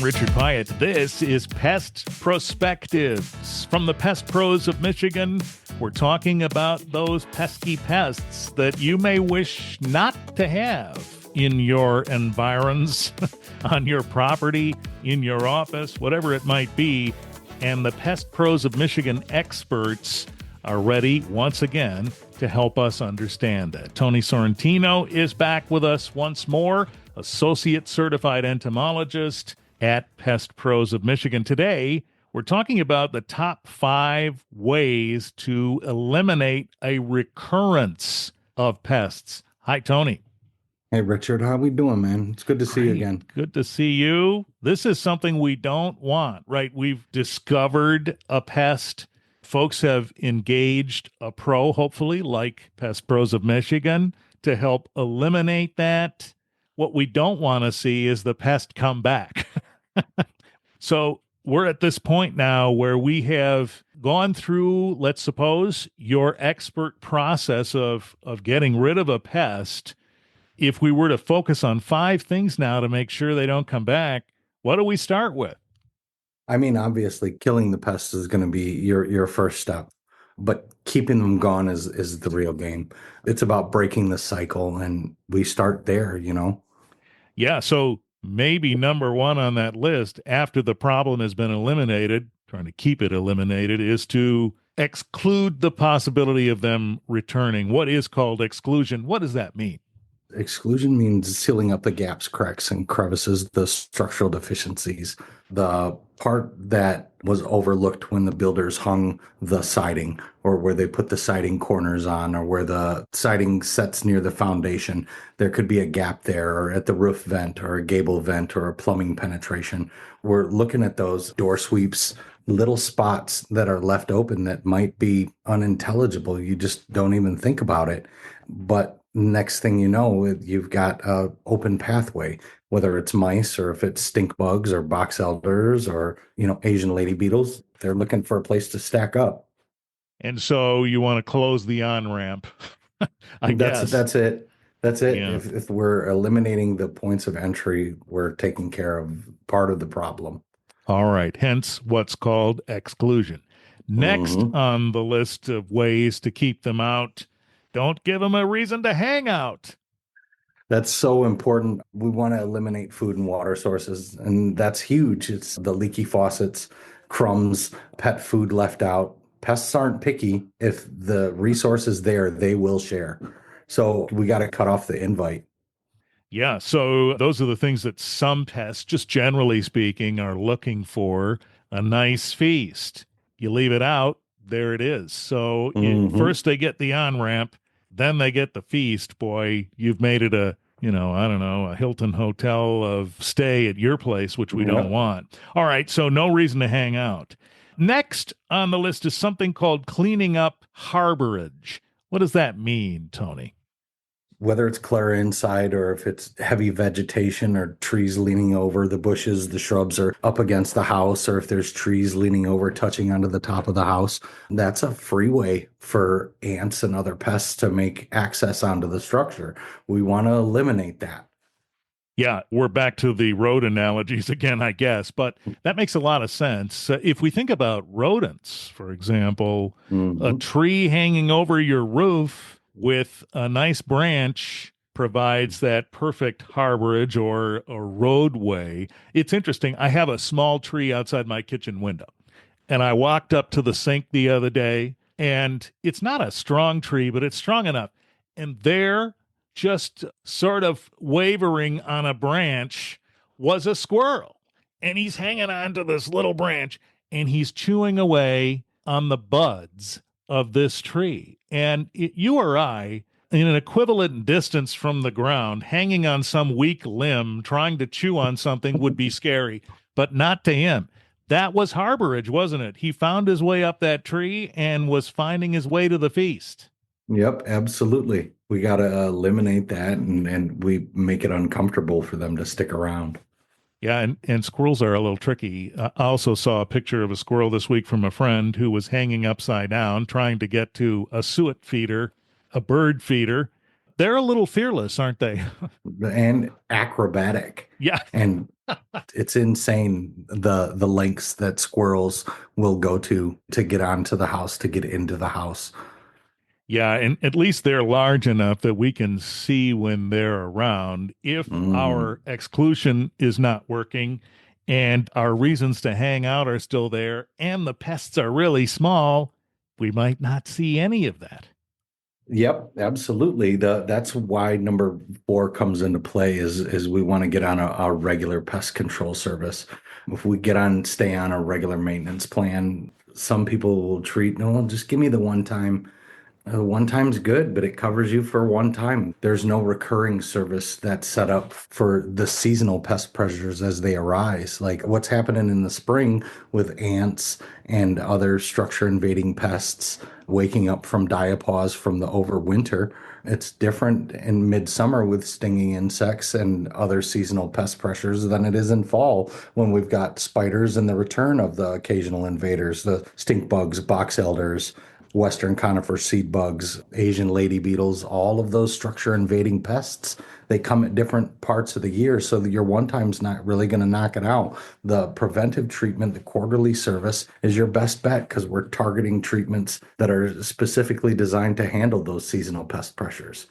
Richard Pyatt. This is Pest Prospectives. From the Pest Pros of Michigan, we're talking about those pesky pests that you may wish not to have in your environs, on your property, in your office, whatever it might be. And the Pest Pros of Michigan experts are ready once again to help us understand that. Tony Sorrentino is back with us once more, Associate Certified Entomologist at Pest Pros of Michigan. Today, we're talking about the top 5 ways to eliminate a recurrence of pests. Hi, Tony. Hey, Richard, how we doing, man? It's good to see you again. Good to see you. This is something we don't want, right? We've discovered a pest. Folks have engaged a pro, hopefully, like Pest Pros of Michigan, to help eliminate that. What we don't want to see is the pest come back. So we're at this point now where we have gone through, let's suppose, your expert process of getting rid of a pest. If we were to focus on 5 things now to make sure they don't come back, what do we start with? I mean, obviously, killing the pests is going to be your first step, but keeping them gone is the real game. It's about breaking the cycle, and we start there, you know? Yeah, so maybe number 1 on that list, after the problem has been eliminated, trying to keep it eliminated, is to exclude the possibility of them returning. What is called exclusion? What does that mean? Exclusion means sealing up the gaps, cracks, and crevices, the structural deficiencies, the part that was overlooked when the builders hung the siding, or where they put the siding corners on, or where the siding sets near the foundation. There could be a gap there, or at the roof vent, or a gable vent, or a plumbing penetration. We're looking at those door sweeps, little spots that are left open that might be unintelligible. You just don't even think about it. But next thing you know, you've got an open pathway, whether it's mice or if it's stink bugs or box elders or, Asian lady beetles. They're looking for a place to stack up. And so you want to close the on-ramp, I guess. That's it. That's it. Yeah. If we're eliminating the points of entry, we're taking care of part of the problem. All right. Hence what's called exclusion. Next on the list of ways to keep them out, don't give them a reason to hang out. That's so important. We want to eliminate food and water sources, and that's huge. It's the leaky faucets, crumbs, pet food left out. Pests aren't picky. If the resource is there, they will share. So we got to cut off the invite. Yeah, so those are the things that some pests, just generally speaking, are looking for: a nice feast. You leave it out, there it is. So first they get the on-ramp, then they get the feast. Boy, you've made it a Hilton hotel of stay at your place, which we don't want. All right, so no reason to hang out. Next on the list is something called cleaning up harborage. What does that mean, Tony? Whether it's clear inside or if it's heavy vegetation or trees leaning over the bushes, the shrubs are up against the house, or if there's trees leaning over, touching onto the top of the house, that's a freeway for ants and other pests to make access onto the structure. We want to eliminate that. Yeah, we're back to the road analogies again, I guess, but that makes a lot of sense. If we think about rodents, for example, a tree hanging over your roof with a nice branch provides that perfect harborage or a roadway. It's interesting. I have a small tree outside my kitchen window, and I walked up to the sink the other day, and it's not a strong tree, but it's strong enough. And there, just sort of wavering on a branch, was a squirrel. And he's hanging on to this little branch, and he's chewing away on the buds of this tree. And you or I, in an equivalent distance from the ground, hanging on some weak limb, trying to chew on something would be scary, but not to him. That was harborage, wasn't it? He found his way up that tree and was finding his way to the feast. Yep, absolutely. We got to eliminate that, and we make it uncomfortable for them to stick around. Yeah, and squirrels are a little tricky. I also saw a picture of a squirrel this week from a friend who was hanging upside down trying to get to a suet feeder, a bird feeder. They're a little fearless, aren't they? and acrobatic. Yeah. And it's insane the lengths that squirrels will go to get onto the house, to get into the house. Yeah, and at least they're large enough that we can see when they're around. If Mm. our exclusion is not working and our reasons to hang out are still there and the pests are really small, we might not see any of that. Yep, absolutely. That's why number four comes into play is we want to get on a regular pest control service. If we stay on a regular maintenance plan, some people will treat, no, just give me the one time. One time's good, but it covers you for one time. There's no recurring service that's set up for the seasonal pest pressures as they arise. Like what's happening in the spring with ants and other structure invading pests waking up from diapause from the overwinter. It's different in midsummer with stinging insects and other seasonal pest pressures than it is in fall when we've got spiders and the return of the occasional invaders, the stink bugs, box elders, Western conifer seed bugs, Asian lady beetles, all of those structure invading pests. They come at different parts of the year, so that your one time's not really going to knock it out. The preventive treatment, the quarterly service, is your best bet because we're targeting treatments that are specifically designed to handle those seasonal pest pressures.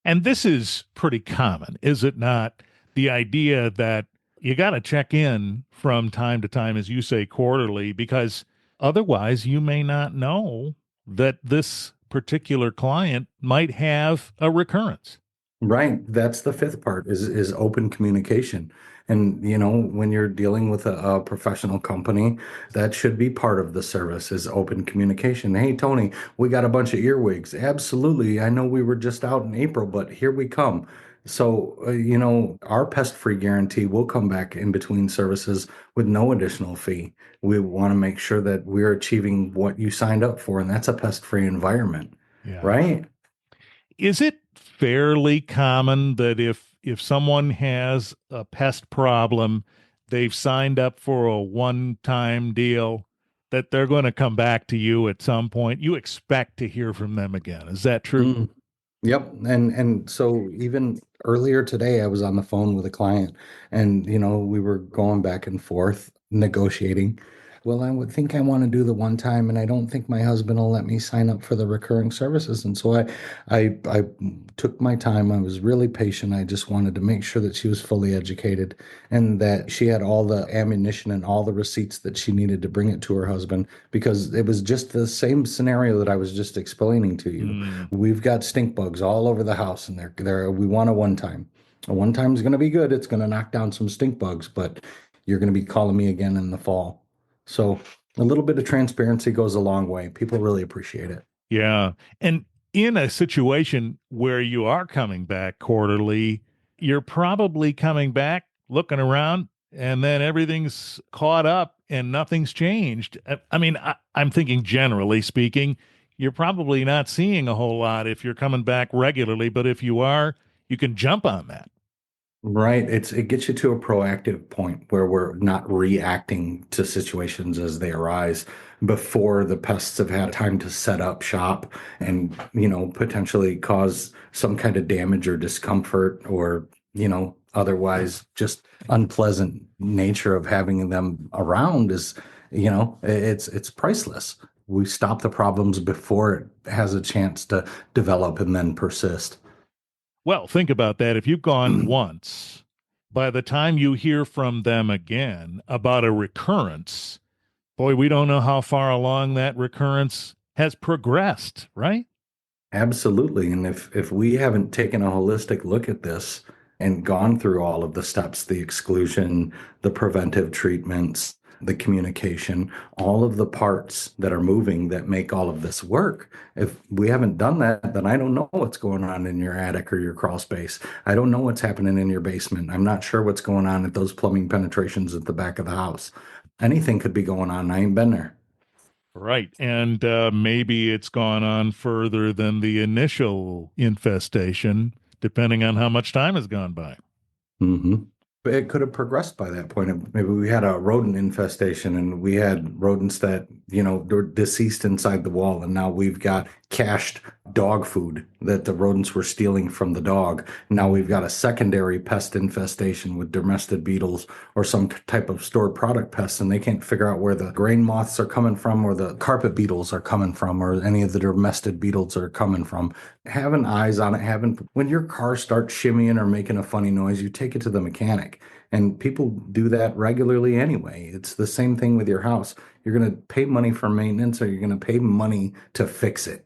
And this is pretty common, is it not? The idea that you got to check in from time to time, as you say, quarterly, because otherwise you may not know that this particular client might have a recurrence. Right. That's the fifth part is open communication. And when you're dealing with a professional company, that should be part of the service is open communication. Hey, Tony, we got a bunch of earwigs. Absolutely. I know we were just out in April, but here we come. So, our pest-free guarantee will come back in between services with no additional fee. We want to make sure that we're achieving what you signed up for, and that's a pest-free environment, Yeah. right? Is it fairly common that if someone has a pest problem, they've signed up for a one-time deal, that they're going to come back to you at some point? You expect to hear from them again. Is that true? Mm. Yep. And so even earlier today, I was on the phone with a client and, we were going back and forth negotiating. Well, I would think I want to do the one time, and I don't think my husband will let me sign up for the recurring services. And so I took my time. I was really patient. I just wanted to make sure that she was fully educated and that she had all the ammunition and all the receipts that she needed to bring it to her husband, because it was just the same scenario that I was just explaining to you. Mm. We've got stink bugs all over the house, and we want a one time. A one time is going to be good. It's going to knock down some stink bugs, but you're going to be calling me again in the fall. So a little bit of transparency goes a long way. People really appreciate it. Yeah. And in a situation where you are coming back quarterly, you're probably coming back looking around and then everything's caught up and nothing's changed. I mean, I'm thinking generally speaking, you're probably not seeing a whole lot if you're coming back regularly, but if you are, you can jump on that. Right. It gets you to a proactive point where we're not reacting to situations as they arise before the pests have had time to set up shop and, potentially cause some kind of damage or discomfort or, otherwise just unpleasant nature of having them around is, it's priceless. We stop the problems before it has a chance to develop and then persist. Well, think about that. If you've gone once, by the time you hear from them again about a recurrence, boy, we don't know how far along that recurrence has progressed, right? Absolutely. And if we haven't taken a holistic look at this and gone through all of the steps, the exclusion, the preventive treatments, the communication, all of the parts that are moving that make all of this work, if we haven't done that, then I don't know what's going on in your attic or your crawl space. I don't know what's happening in your basement. I'm not sure what's going on at those plumbing penetrations at the back of the house. Anything could be going on. I ain't been there. Right. And maybe it's gone on further than the initial infestation, depending on how much time has gone by. Hmm. But it could have progressed by that point. Maybe we had a rodent infestation and we had rodents that, were deceased inside the wall. And now we've got cached dog food that the rodents were stealing from the dog. Now we've got a secondary pest infestation with domestic beetles or some type of stored product pests, and they can't figure out where the grain moths are coming from or the carpet beetles are coming from or any of the domestic beetles are coming from. Having eyes on it, when your car starts shimmying or making a funny noise, you take it to the mechanic. And people do that regularly anyway. It's the same thing with your house. You're going to pay money for maintenance or you're going to pay money to fix it.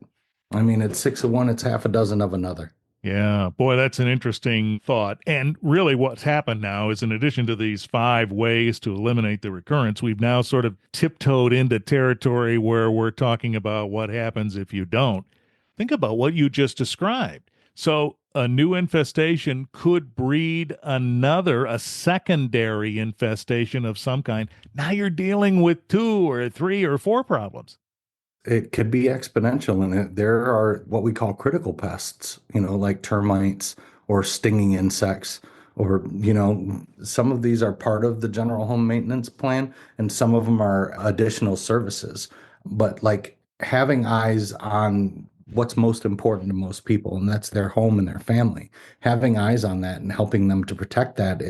I mean, it's six of one, it's half a dozen of another. Yeah, boy, that's an interesting thought. And really, what's happened now is, in addition to these 5 ways to eliminate the recurrence, we've now sort of tiptoed into territory where we're talking about what happens if you don't. Think about what you just described. So, a new infestation could breed a secondary infestation of some kind. Now you're dealing with 2 or 3 or 4 problems. It could be exponential, and there are what we call critical pests, like termites or stinging insects, or, some of these are part of the general home maintenance plan, and some of them are additional services. But like having eyes on what's most important to most people, and that's their home and their family, having eyes on that and helping them to protect that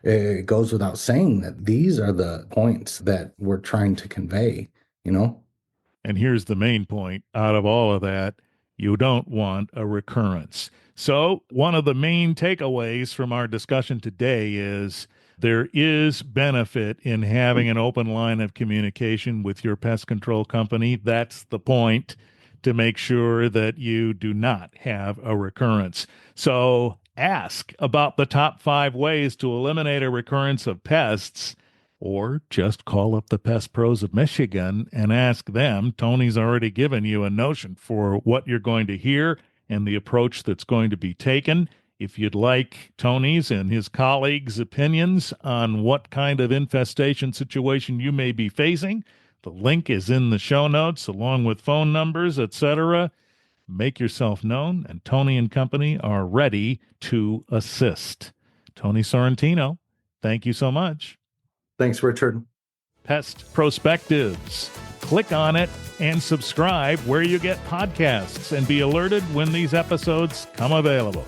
it goes without saying that these are the points that we're trying to convey, you know? And here's the main point out of all of that: you don't want a recurrence. So, one of the main takeaways from our discussion today is there is benefit in having an open line of communication with your pest control company. That's the point, to make sure that you do not have a recurrence. So, ask about the top 5 ways to eliminate a recurrence of pests. Or just call up the Pest Pros of Michigan and ask them. Tony's already given you a notion for what you're going to hear and the approach that's going to be taken. If you'd like Tony's and his colleagues' opinions on what kind of infestation situation you may be facing, the link is in the show notes, along with phone numbers, etc. Make yourself known, and Tony and company are ready to assist. Tony Sorrentino, thank you so much. Thanks, Richard. Pest Prospectives. Click on it and subscribe where you get podcasts and be alerted when these episodes come available.